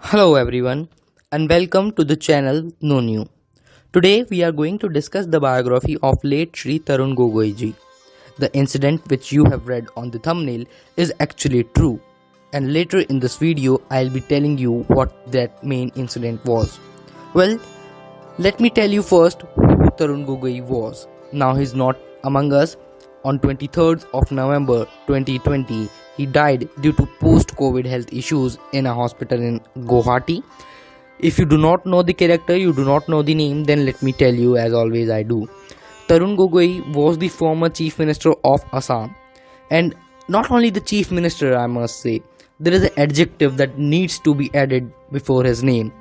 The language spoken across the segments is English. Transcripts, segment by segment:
Hello everyone and welcome to the channel No New. Today we are going to discuss the biography of late Shri Tarun Gogoi ji. The incident which you have read on the thumbnail is actually true, and later in this video I'll be telling you what that main incident was. Well, let me tell you first who Tarun Gogoi was. Now he's not among us. On 23rd of November 2020, he died due to post-COVID health issues in a hospital in Guwahati. If you do not know the character, you do not know the name, then let me tell you as always I do. Tarun Gogoi was the former Chief Minister of Assam. And not only the Chief Minister, I must say, there is an adjective that needs to be added before his name.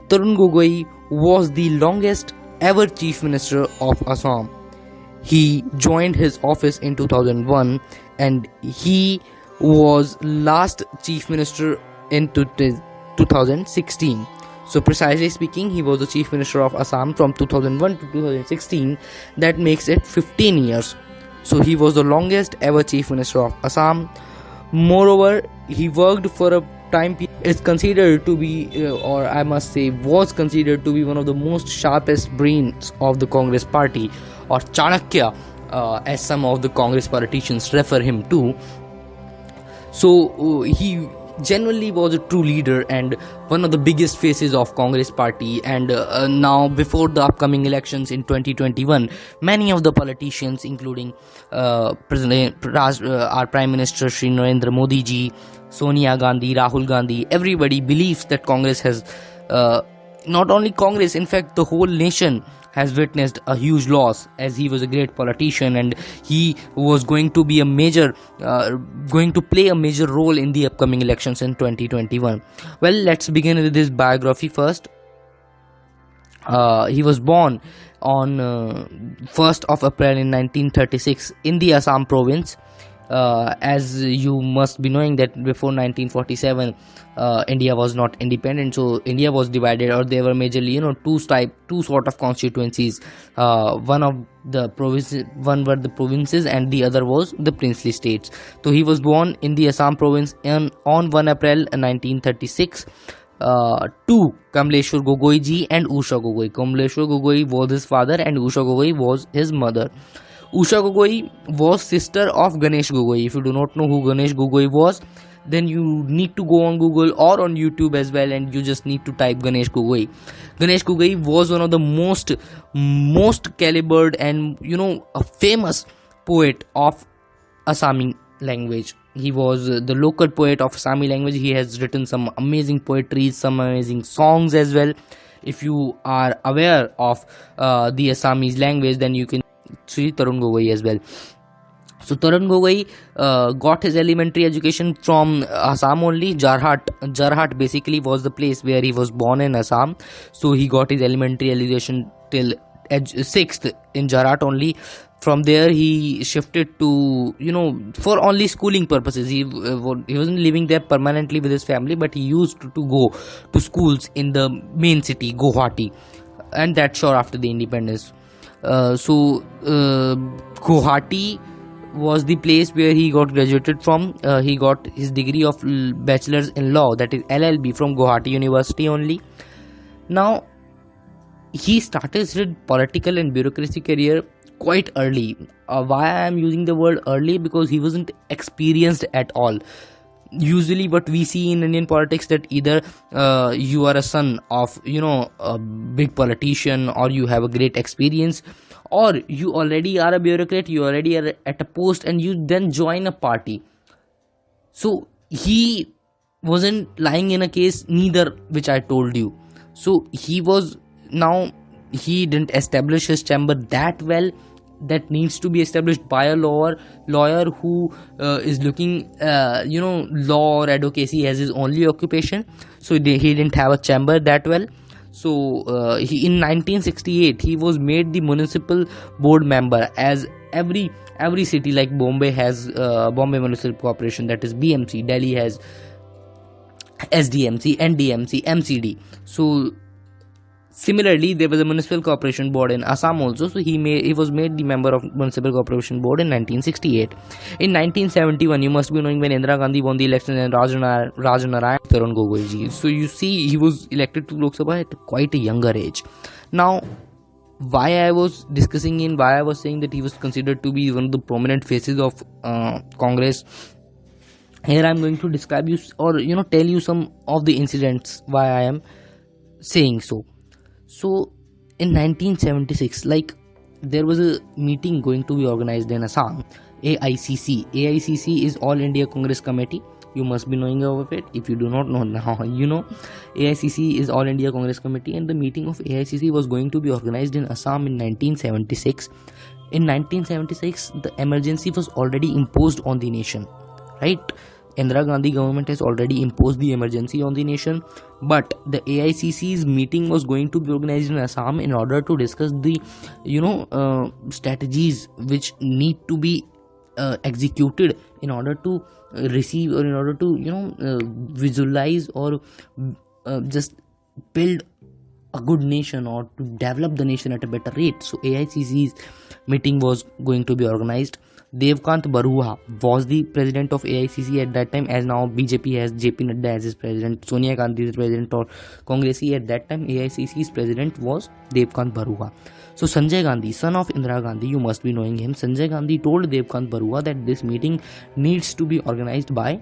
Tarun Gogoi was the longest ever Chief Minister of Assam. He joined his office in 2001 and he was last Chief Minister in 2016. So precisely speaking, he was the Chief Minister of Assam from 2001 to 2016. That makes it 15 years. So he was the longest ever Chief Minister of Assam. Moreover, he worked for a time period. It's considered to be, or I must say, was considered to be one of the most sharpest brains of the Congress party, or Chanakya, as some of the Congress politicians refer him to. So he genuinely was a true leader and one of the biggest faces of Congress party. And now before the upcoming elections in 2021, many of the politicians, including our Prime Minister Shri Narendra Modi ji, Sonia Gandhi, Rahul Gandhi, everybody believes that Congress has, not only Congress, in fact the whole nation has witnessed a huge loss, as he was a great politician and he was going to be going to play a major role in the upcoming elections in 2021. Well, let's begin with his biography first. He was born on 1st of April in 1936 in the Assam province. As you must be knowing that before 1947 India was not independent, so India was divided, or there were majorly two sort of constituencies. One of the provinces, one were the provinces and the other was the princely states. So he was born in the Assam province on 1 April 1936 to Kamaleshwar Gogoi ji and Usha Gogoi. Kamaleshwar Gogoi was his father and Usha Gogoi was his mother. Usha Gogoi was sister of Ganesh Gogoi. If you do not know who Ganesh Gogoi was, then you need to go on Google or on YouTube as well, and you just need to type Ganesh Gogoi. Ganesh Gogoi was one of the most calibered and a famous poet of Assami language. He was the local poet of Assami language. He has written some amazing poetry, some amazing songs as well. If you are aware of the Assamese language, then you can Sri Tarun Gogoi as well. So Tarun Gogoi got his elementary education from Assam only. Jorhat basically was the place where he was born in Assam. So he got his elementary education till 6th in Jorhat only. From there he shifted to, for only schooling purposes. He wasn't living there permanently with his family, but he used to go to schools in the main city, Guwahati, and that's sure after the independence. Guwahati was the place where he got graduated from. He got his degree of bachelor's in law, that is LLB, from Guwahati University only. Now he started his political and bureaucracy career quite early. Why I am using the word early? Because he wasn't experienced at all. Usually what we see in Indian politics, that either you are a son of a big politician, or you have a great experience, or you already are a bureaucrat, you already are at a post, and you then join a party. So he wasn't lying in a case neither which I told you. So he didn't establish his chamber that well. That needs to be established by a lawyer who is looking law or advocacy as his only occupation. So he didn't have a chamber that well. So in 1968 he was made the municipal board member, as every city like Bombay has Bombay Municipal Corporation, that is BMC. Delhi has SDMC, NDMC, MCD. So Similarly, there was a municipal corporation board in Assam also, so he was made the member of municipal corporation board in 1968. In 1971, you must be knowing, when Indira Gandhi won the election and Rajanarayan Tarun Gogoi ji. So you see, he was elected to Lok Sabha at quite a younger age. Now, why I was saying that he was considered to be one of the prominent faces of Congress. Here I am going to describe you, or tell you some of the incidents why I am saying so. So in 1976, there was a meeting going to be organized in Assam, AICC. AICC is All India Congress Committee. You must be knowing of it. If you do not know now, you know. AICC is All India Congress Committee, and the meeting of AICC was going to be organized in Assam in 1976. In 1976, the emergency was already imposed on the nation, right? Indira Gandhi government has already imposed the emergency on the nation, but the AICC's meeting was going to be organized in Assam in order to discuss the strategies which need to be executed in order to receive, or in order to visualize, or just build a good nation, or to develop the nation at a better rate. So AICC's meeting was going to be organized. Devkant Barua was the president of AICC at that time, as now BJP has JP Nadda as his president, Sonia Gandhi is president of Congress. At that time, AICC's president was Devkant Barua. So Sanjay Gandhi, son of Indira Gandhi, you must be knowing him. Sanjay Gandhi told Devkant Barua that this meeting needs to be organized by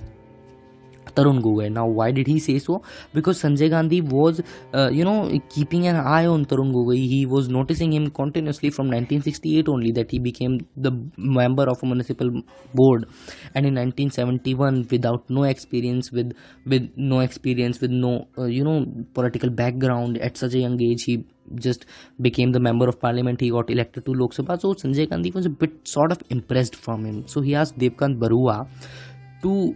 Tarun Gogoi. Now, why did he say so? Because Sanjay Gandhi was, keeping an eye on Tarun Gogoi. He was noticing him continuously from 1968 only, that he became the member of a municipal board, and in 1971, without no experience, with no political background, at such a young age, he just became the member of parliament. He got elected to Lok Sabha. So Sanjay Gandhi was a bit sort of impressed from him. So he asked Devkant Barua to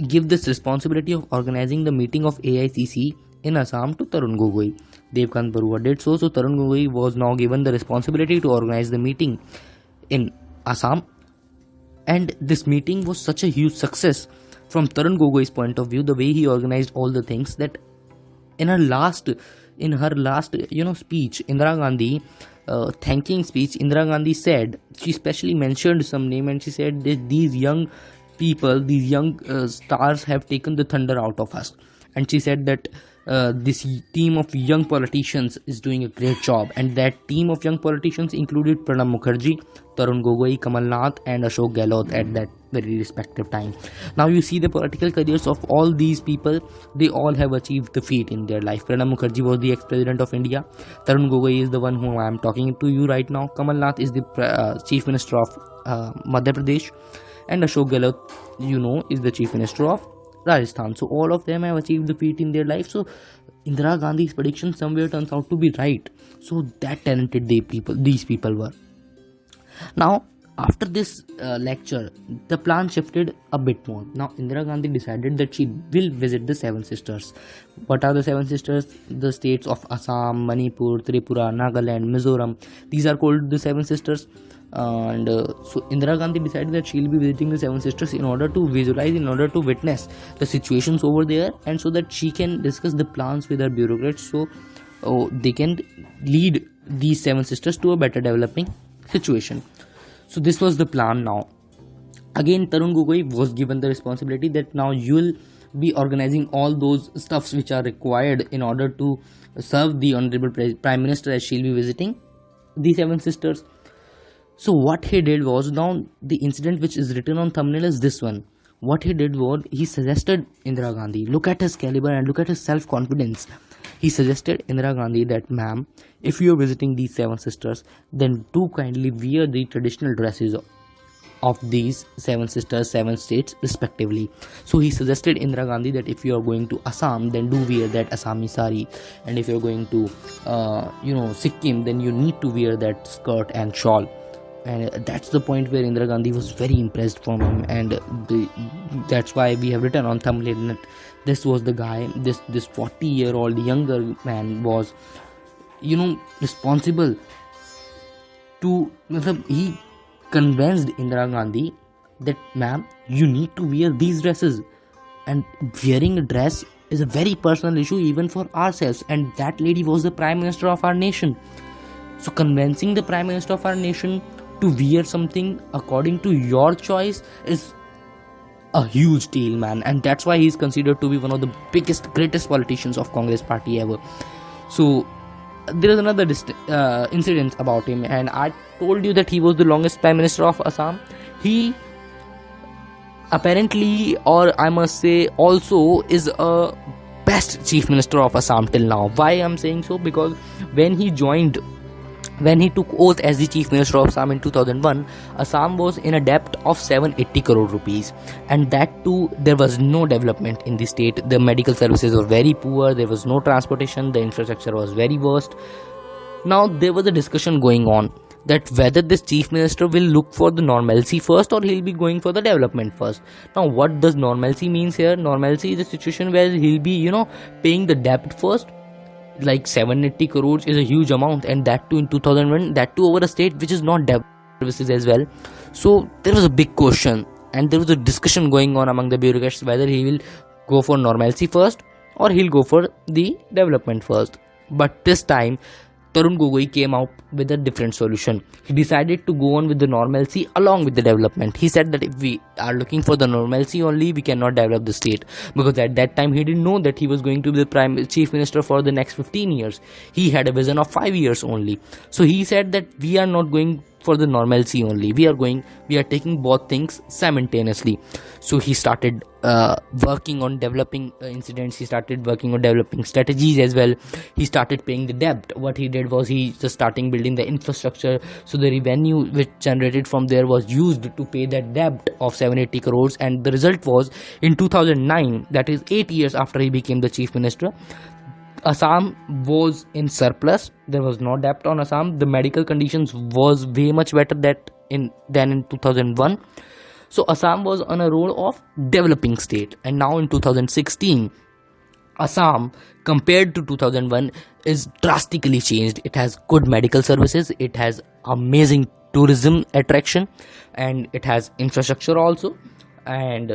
give this responsibility of organizing the meeting of AICC in Assam to Tarun Gogoi. Devkant Barua did so. So Tarun Gogoi was now given the responsibility to organize the meeting in Assam, and this meeting was such a huge success from Tarun Gogoi's point of view, the way he organized all the things, that in her last speech, Indira Gandhi thanking speech, Indira Gandhi said, she specially mentioned some name, and she said that these young people, these young stars have taken the thunder out of us. And she said that this team of young politicians is doing a great job, and that team of young politicians included Pranab Mukherjee, Tarun Gogoi, Kamalnath and Ashok Gehlot at that very respective time. Now you see the political careers of all these people, they all have achieved the feat in their life. Pranab Mukherjee was the ex-president of India. Tarun Gogoi is the one whom I am talking to you right now. Kamalnath is the Chief Minister of Madhya Pradesh, and Ashok Gehlot, is the Chief Minister of Rajasthan. So all of them have achieved the feat in their life. So Indira Gandhi's prediction somewhere turns out to be right. So that talented these people were. Now after this lecture, the plan shifted a bit more. Now Indira Gandhi decided that she will visit the Seven Sisters. What are the Seven Sisters? The states of Assam, Manipur, Tripura, Nagaland, Mizoram. These are called the Seven Sisters. And so Indira Gandhi decided that she will be visiting the Seven Sisters in order to visualize, in order to witness the situations over there, and so that she can discuss the plans with her bureaucrats, so they can lead these Seven Sisters to a better developing situation. So this was the plan. Now again, Tarun Gogoi was given the responsibility that now you will be organizing all those stuffs which are required in order to serve the Honorable Prime Minister as she will be visiting the Seven Sisters. So what he did was, now the incident which is written on thumbnail is this one. What he did was, he suggested Indira Gandhi, look at his caliber and look at his self-confidence. He suggested Indira Gandhi that, ma'am, if you are visiting these Seven Sisters, then do kindly wear the traditional dresses of these Seven Sisters, 7 states respectively. So he suggested Indira Gandhi that if you are going to Assam, then do wear that Assamese sari, and if you are going to Sikkim, then you need to wear that skirt and shawl. And that's the point where Indira Gandhi was very impressed from him, and that's why we have written on thumbnail that this was the guy, this 40-year-old younger man was responsible to, he convinced Indira Gandhi that, ma'am, you need to wear these dresses, and wearing a dress is a very personal issue even for ourselves, and that lady was the Prime Minister of our nation. So convincing the Prime Minister of our nation to wear something according to your choice is a huge deal, man, and that's why he's considered to be one of the biggest, greatest politicians of Congress party ever. So there is another incident about him, and I told you that he was the longest Prime Minister of Assam. He apparently, or I must say also, is a best Chief Minister of Assam till now. Why I'm saying so? Because when he took oath as the Chief Minister of Assam in 2001, Assam was in a debt of 780 crore rupees, and that too there was no development in the state. The medical services were very poor, there was no transportation, the infrastructure was very worst. Now there was a discussion going on that whether this Chief Minister will look for the normalcy first or he'll be going for the development first. Now what does normalcy means here? Normalcy is a situation where he'll be paying the debt first. Like 780 crores is a huge amount, and that too in 2001, that too over a state which is not developed services as well. So there was a big question, and there was a discussion going on among the bureaucrats whether he will go for normalcy first or he'll go for the development first. But this time Tarun Gogoi came out with a different solution. He decided to go on with the normalcy along with the development. He said that if we are looking for the normalcy only, we cannot develop the state, because at that time he didn't know that he was going to be the Chief Minister for the next 15 years. He had a vision of 5 years only. So he said that we are not going for the normalcy only, we are taking both things simultaneously. So he started working on developing incidents, he started working on developing strategies as well. He started paying the debt. What he did was he just starting building the infrastructure, so the revenue which generated from there was used to pay that debt of 780 crores. And the result was in 2009, that is 8 years after he became the Chief Minister, Assam was in surplus. There was no debt on Assam. The medical conditions was way much better than in 2001. So Assam was on a roll of developing state. And now in 2016, Assam compared to 2001 is drastically changed. It has good medical services, it has amazing tourism attraction, and it has infrastructure also. And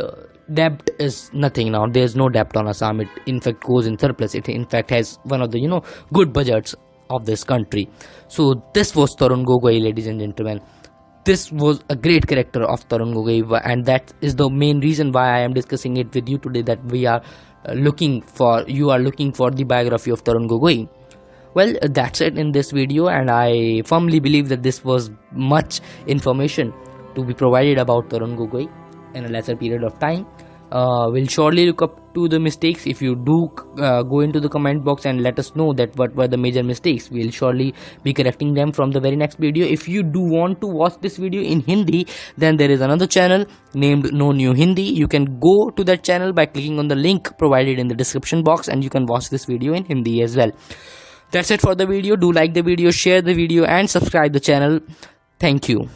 debt is nothing now. There's no debt on Assam. It in fact goes in surplus. It in fact has one of the good budgets of this country. So this was Tarun Gogoi, ladies and gentlemen. This was a great character of Tarun Gogoi, and that is the main reason why I am discussing it with you today, that you are looking for the biography of Tarun Gogoi. Well, that's it in this video, and I firmly believe that this was much information to be provided about Tarun Gogoi in a lesser period of time. We'll surely look up to the mistakes. If you do go into the comment box and let us know that what were the major mistakes, we'll surely be correcting them from the very next video. If you do want to watch this video in Hindi, then there is another channel named No New Hindi. You can go to that channel by clicking on the link provided in the description box, and you can watch this video in Hindi as well. That's it for the video. Do like the video, share the video, and subscribe the channel. Thank you.